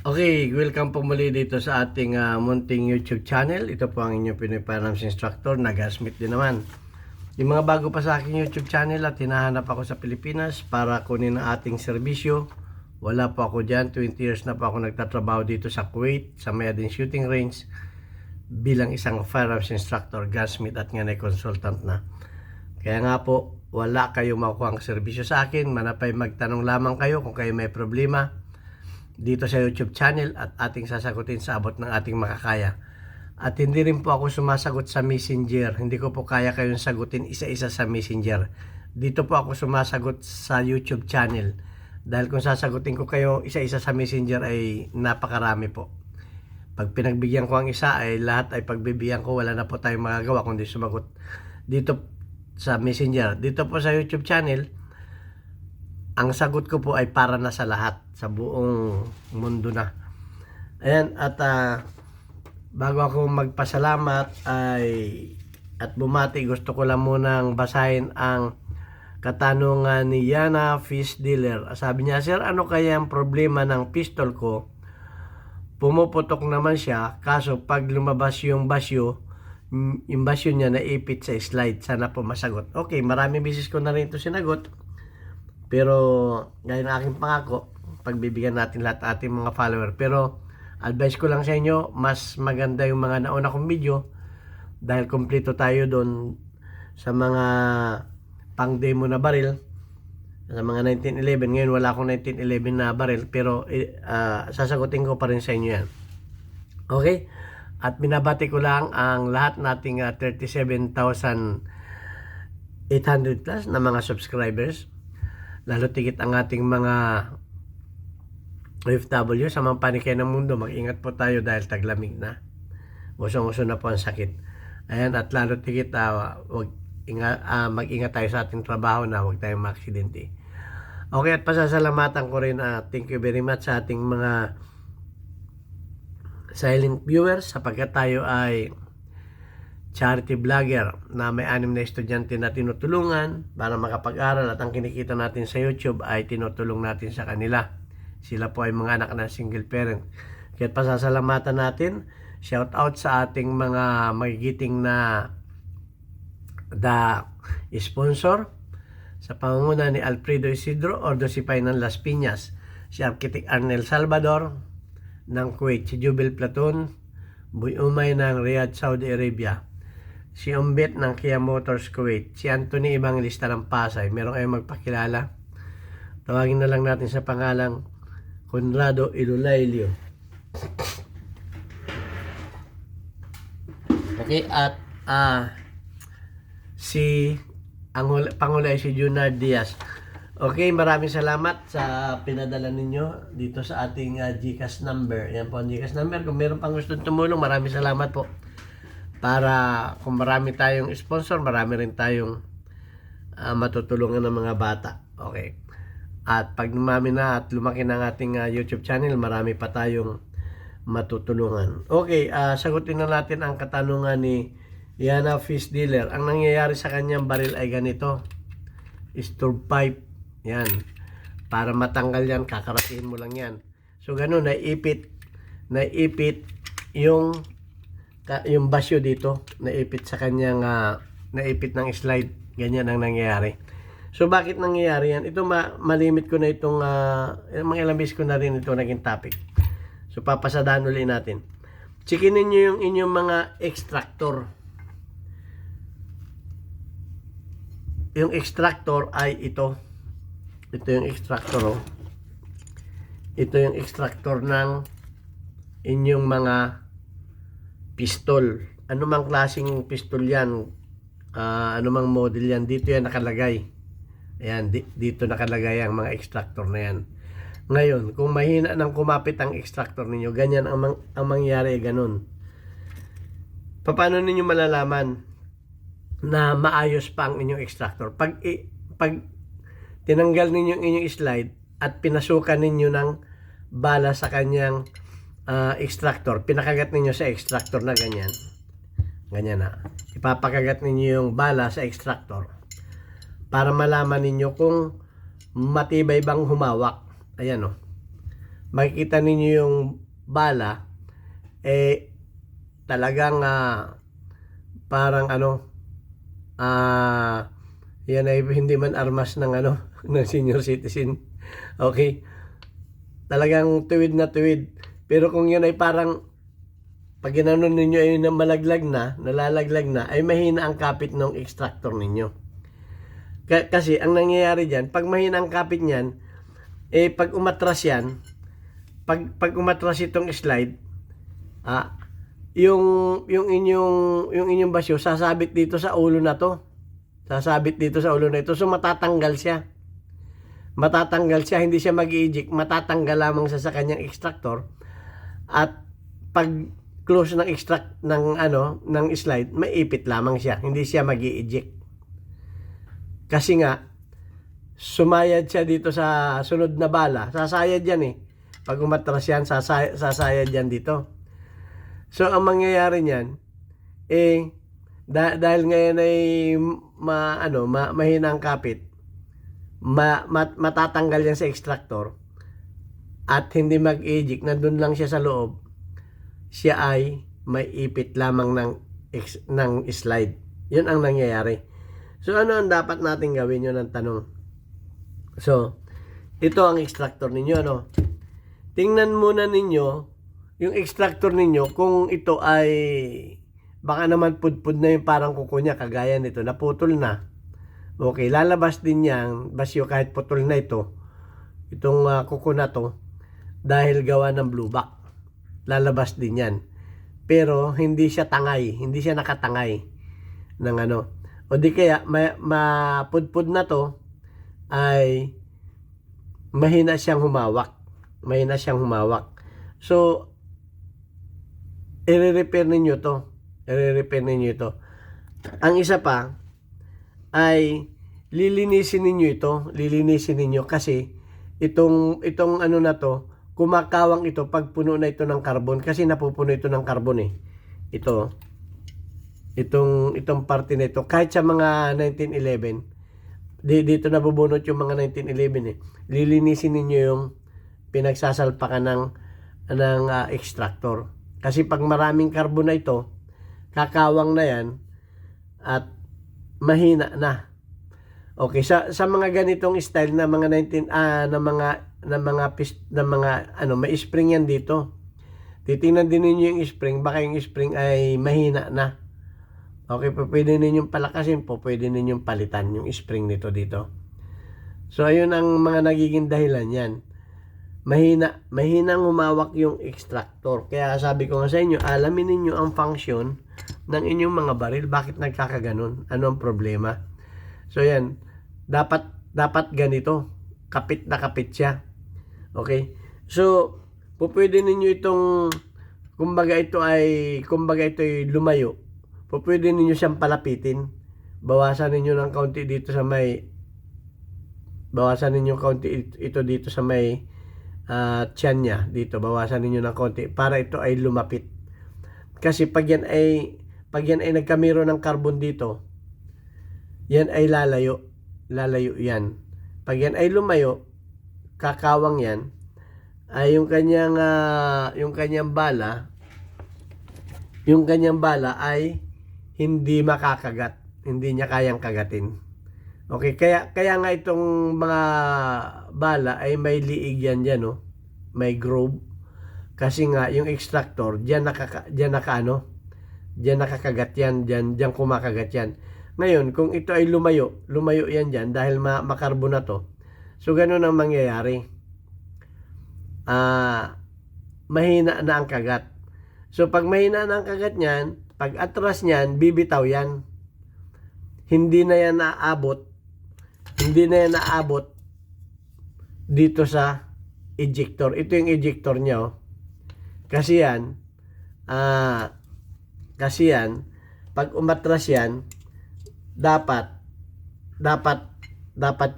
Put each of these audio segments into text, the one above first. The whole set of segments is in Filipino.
Okay, welcome po muli dito sa ating munting YouTube channel. Ito po ang inyong Pinoy Finance Instructor, Nagasmith din naman. Yung mga bago pa sa aking YouTube channel at hinahanap ako sa Pilipinas para kunin ang ating serbisyo, wala po ako dyan. 20 years na po ako nagtatrabaho dito sa Kuwait, sa Mayadin Shooting Range, bilang isang firearms instructor, gunsmith at nga consultant na. Kaya nga po, wala kayong makukuha ang serbisyo sa akin. Manapay magtanong lamang kayo kung kayo may problema dito sa YouTube channel at ating sasagutin sa abot ng ating makakaya. At hindi rin po ako sumasagot sa Messenger. Hindi ko po kaya kayong sagutin isa-isa sa Messenger. Dito po ako sumasagot sa YouTube channel. Dahil kung sasagutin ko kayo isa-isa sa Messenger ay napakarami po. Pag pinagbigyan ko ang isa ay lahat ay pagbibigyan ko, wala na po tayong magagawa kundi sumagot dito sa Messenger. Dito po sa YouTube channel, ang sagot ko po ay para na sa lahat, sa buong mundo na. Ayan, at bago ako magpasalamat at bumati, gusto ko lang munang basahin ang katanungan ni Yana Fish Dealer. Sabi niya, "Sir, ano kaya ang problema ng pistol ko? Pumuputok naman siya, kaso pag lumabas yung basyo niya naipit sa slide." Sana po masagot. Okay, maraming beses ko na rin ito sinagot. Pero gaya ng aking pangako, pagbibigyan natin lahat ating mga follower. Pero advice ko lang sa inyo, mas maganda yung mga nauna kong video dahil kompleto tayo doon sa mga pang demo na baril, sa mga 1911. Ngayon wala akong 1911 na baril, pero sasagutin ko pa rin sa inyo yan. Okay? At binabati ko lang ang lahat nating 37,800 plus na mga subscribers. Lalo tigit ang ating mga OFW sa mga panikay ng mundo. Mag-ingat po tayo dahil taglamig na. Usong-uso na po ang sakit. Ayan, at lalo tigit mag-ingat tayo sa ating trabaho na huwag tayong maaksidente. Okay, at pasasalamatan ko rin, thank you very much sa ating mga silent viewers sapagkat tayo ay charity vlogger na may 6 na estudyante na tinutulungan para makapag-aral at ang kinikita natin sa YouTube ay tinutulong natin sa kanila. Sila po ay mga anak ng single parent. Kaya pasasalamatan natin, shout out sa ating mga magigiting na sponsor sa pangunguna ni Alfredo Isidro, Ordo Sipay ng Las Piñas, si Architect Arnel Salvador ng Kuwait, si Jubel Platon, Buy Umay ng Riyadh, Saudi Arabia, si Umbit ng Kia Motors Kuwait, si Anthony Evangelista ng Pasay. Meron kayong magpakilala? Tawagin na lang natin sa pangalang Conrado Ilulailio. Okay, at Pangulo ay si Junard Diaz. Okay, maraming salamat sa pinadala ninyo dito sa ating GCash number. Yan po ang GCash number. Kung meron pang gusto tumulong, maraming salamat po. Para kung marami tayong sponsor, marami rin tayong matutulungan ng mga bata. Okay. At pag dumami na at lumaki na ang ating YouTube channel, marami pa tayong matutulungan. Okay, sagutin na natin ang katanungan ni Yana Fish Dealer. Ang nangyayari sa kanyang baril ay ganito. Stir pipe. Yan. Para matanggal yan, kakarasihin mo lang yan. So, ganun, naipit yung basyo dito, naipit sa kanyang naipit ng slide. Ganyan ang nangyayari. So bakit nangyayari yan? Ito malimit ko na itong mga ilang beses ko na rin ito naging topic. So papasadaan ulit natin. Checkin niyo yung inyong mga extractor. Yung extractor ay ito. Ito yung extractor, oh. Ito yung extractor ng inyong mga pistol. Ano mang klaseng pistol yan, ano mang model yan, dito yan nakalagay. Ayan, dito nakalagay ang mga extractor na yan. Ngayon, kung mahina nang kumapit ang extractor ninyo, ganyan ang mangyari, ganun. Paano ninyo malalaman na maayos pa ang inyong extractor? Pag tinanggal ninyo ang inyong slide at pinasukan ninyo ng bala sa kanyang extractor, pinakagat ninyo sa extractor na ganyan na, ipapakagat ninyo yung bala sa extractor para malaman ninyo kung matibay bang humawak. Ayan, oh. makikita ninyo yung bala, talagang parang yan ay hindi man armas ng ng senior citizen. Okay? Talagang tuwid na tuwid. Pero kung yun ay parang pag ginanon ninyo ay nalalaglag na, ay mahina ang kapit ng extractor ninyo. Kasi ang nangyayari dyan, pag mahina ang kapit niyan, pag umatras yan, pag umatras itong slide, yung inyong basyo sasabit dito sa ulo na to. Sasabit dito sa ulo na ito. So matatanggal siya. Hindi siya mag-i-eject, matatanggal lamang sa kanyang extractor. At pag close ng extract ng slide, maipit lamang siya. Hindi siya mag-i-eject. Kasi nga sumayad siya dito sa sunod na bala. Sasayad yan Pag umatras yan, sasayad yan dito. So ang mangyayari niyan dahil ngayon ay mahina ang kapit, matatanggal yan sa extractor at hindi mag-eject, nandun lang siya sa loob, siya ay may ipit lamang ng slide. Yun ang nangyayari. So ano ang dapat natin gawin? Yun ang tanong. So ito ang extractor ninyo, tingnan muna ninyo yung extractor ninyo kung ito ay baka naman pudpud na yung parang kuko niya, kagaya nito, naputol na. Okay, lalabas din yan, basyo kahit putol na itong kuko na to, dahil gawa ng blue back. Lalabas din yan. Pero hindi siya nakatangay ng O di kaya, mapudpud na to, ay mahina siyang humawak. So, i-repair ninyo to. Ang isa pa ay lilinisin ninyo kasi itong na to, kumakawang ito pag puno na ito ng carbon, kasi napupuno ito ng carbon itong parte na ito. Kahit sa mga 1911 dito nabubunot yung mga 1911 lilinisin ninyo yung pinagsasalpakan ng extractor, kasi pag maraming carbon na ito, kakawang na yan at mahina na. Okay, sa mga ganitong style na mga may spring yan dito. Titingnan din niyo yung spring, baka yung spring ay mahina na. Okay, pwede ninyong palakasin pwede ninyong palitan yung spring nito dito. So ayun ang mga nagiging dahilan yan. Mahinang humawak yung extractor. Kaya sabi ko nga sa inyo, alamin ninyo ang function ng inyong mga baril. Bakit nagkakaganon? Ano ang problema? So yan, dapat ganito. Kapit na kapit siya. Okay? So, pwede ninyo itong, kumbaga ito ay lumayo. Pwede ninyo siyang palapitin. Bawasan ninyo ng kaunti dito sa may, ito dito sa may tiyan niya dito, bawasan niyo ng konti para ito ay lumapit. Kasi pag yan ay nagkamero ng carbon dito, yan ay lalayo yan. Pag yan ay lumayo, kakawang yan, ay yung kanyang bala ay hindi makakagat, hindi niya kayang kagatin. Okay, kaya nga itong mga bala ay may liig yan dyan, may groove. Kasi nga yung extractor diyan nakakagat yan, diyan kumakagat yan. Ngayon, kung ito ay lumayo yan dyan dahil makarbo na to. So ganun ang mangyayari. Mahina na ang kagat. So pag mahina na ang kagat niyan, pag atras niyan, bibitaw yan. Hindi na yan naabot dito sa ejector. Ito yung ejector niya, Kasi yan, pag umatras yan, dapat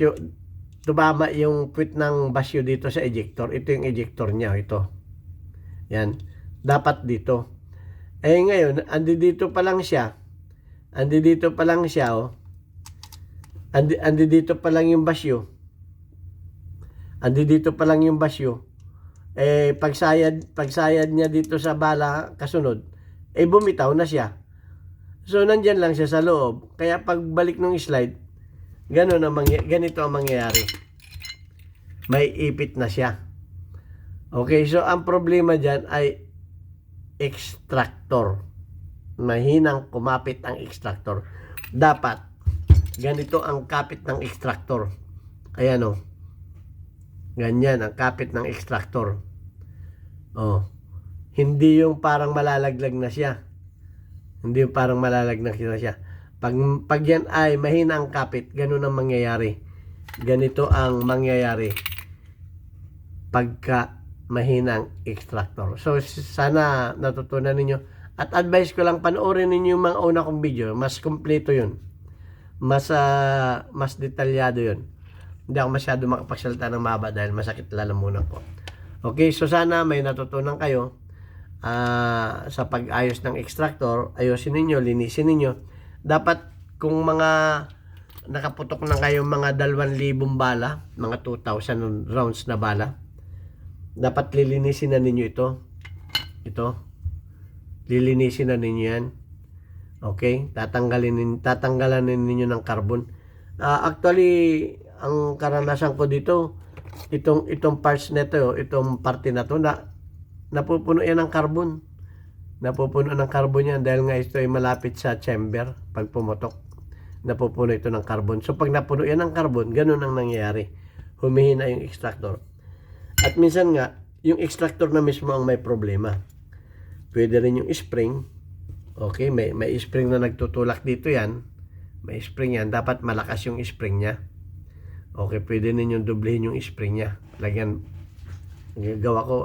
yung tumama yung puwit ng basyo dito sa ejector. Ito yung ejector niya, ito. Yan, dapat dito. Ngayon, andi dito pa lang siya, andi dito pa lang yung basyo. pagsayad niya dito sa bala kasunod, bumitaw na siya. So, nandyan lang siya sa loob. Kaya pagbalik ng slide, ganito ang mangyayari. May ipit na siya. Okay, so ang problema dyan ay extractor. Mahinang kumapit ang extractor. Dapat, ganito ang kapit ng extractor. Ayan o. Ganyan ang kapit ng extractor. Oh. Hindi yung parang malalaglag na siya. Hindi yung parang malalaglag na siya. Pag yan ay mahina ang kapit, ganun ang mangyayari. Ganito ang mangyayari pagka mahina ang extractor. So, sana natutunan ninyo. At advice ko lang, panoorin ninyo yung mga una kong video. Mas kompleto yun. Mas detalyado yun. Hindi ako masyado makapagsalita ng mahaba dahil masakit lalamunan ko. Okay, so sana may natutunan kayo sa pag-ayos ng extractor. Ayusin ninyo, linisin ninyo. Dapat kung mga nakaputok na kayo mga 2,000 bala, mga 2,000 rounds na bala, dapat lilinisin na ninyo ito. Lilinisin na ninyo yan. Okay? Tatanggalan ninyo ng carbon. Actually, ang karanasan ko dito, itong parts nito, itong parte na to, napupuno yan ng carbon. Napupuno ng carbon yan dahil nga ito ay malapit sa chamber pag pumutok. Napupuno ito ng carbon. So pag napuno yan ng carbon, ganun ang nangyayari. Humihina yung extractor. At minsan nga, yung extractor na mismo ang may problema. Pwede rin yung spring. Okay, may spring na nagtutulak dito yan. May spring yan. Dapat malakas yung spring niya. Okay, pwede ninyong doblehin yung spring niya. Lagyan, gawa ko,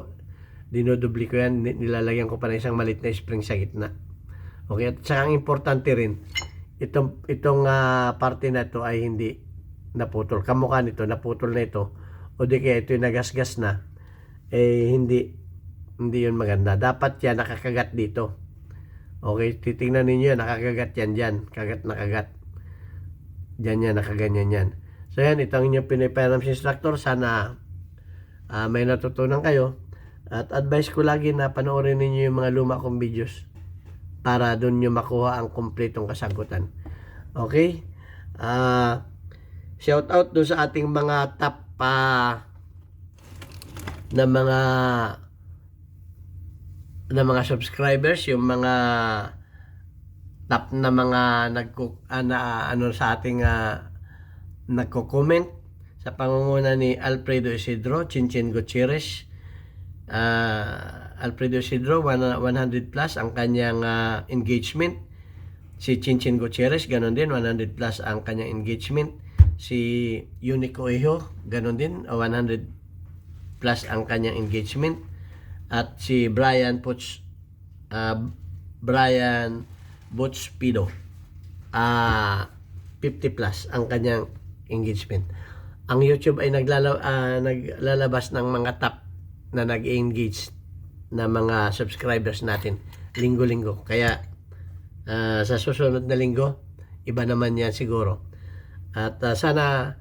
dinodobli ko yan. Nilalagyan ko pa na isang malit na spring sa gitna. Okay, at saka ang importante rin, itong parte na ito ay hindi naputol. Kamukha nito, naputol na ito. O di kaya ito yung nagasgas na. Hindi yun maganda. Dapat yan nakakagat dito. Okay, titingnan ninyo yan, nakakagat yan dyan. Kagat na kagat. Dyan yan, nakaganyan yan. So yan, ito ang inyong Pinoy Firearms Instructor. Sana may natutunan kayo. At advice ko lagi na panoorin ninyo yung mga luma kong videos para doon nyo makuha ang kompletong kasagutan. Okay? Shout out doon sa ating mga top na mga subscribers, yung mga top na mga sa ating nagko-comment sa pangunguna ni Alfredo Isidro, Chinchin Gutierrez. Alfredo Isidro 100 plus ang kanyang engagement. Si Chinchin Gutierrez ganon din, 100 plus ang kanyang engagement. Si Unico Ejo ganon din, 100 plus ang kanyang engagement. At si Brian Butch Pido 50 plus ang kanyang engagement. Ang YouTube ay naglalabas ng mga top na nag-engage na mga subscribers natin linggo-linggo. Kaya sa susunod na linggo, iba naman yan siguro. At sana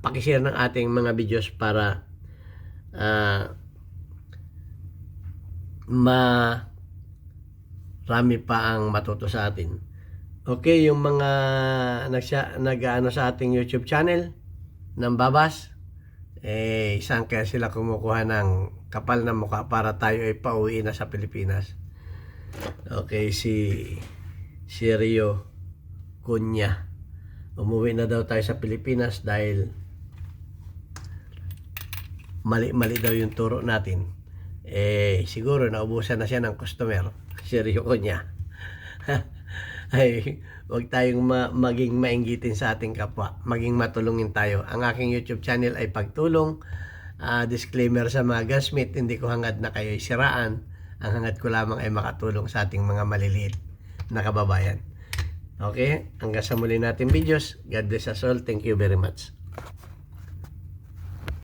pakishare ng ating mga videos para marami pa ang matuto sa atin. Okay, yung mga nag-ano sa ating YouTube channel ng babas, saan kaya sila kumukuha ng kapal na mukha para tayo ay pauwi na sa Pilipinas. Okay, si Rio Cunha, umuwi na daw tayo sa Pilipinas dahil mali daw yung turo natin. Siguro naubusan na siya ng customer, si Rio Cunha. Ay, huwag tayong maging mainggitin sa ating kapwa, maging matulungin tayo. Ang aking YouTube channel ay pagtulong. Disclaimer sa mga gunsmith, hindi ko hangad na kayo siraan. Ang hangad ko lamang ay makatulong sa ating mga maliliit na kababayan. Okay, hanggang sa muli natin videos. God bless us all. Thank you very much.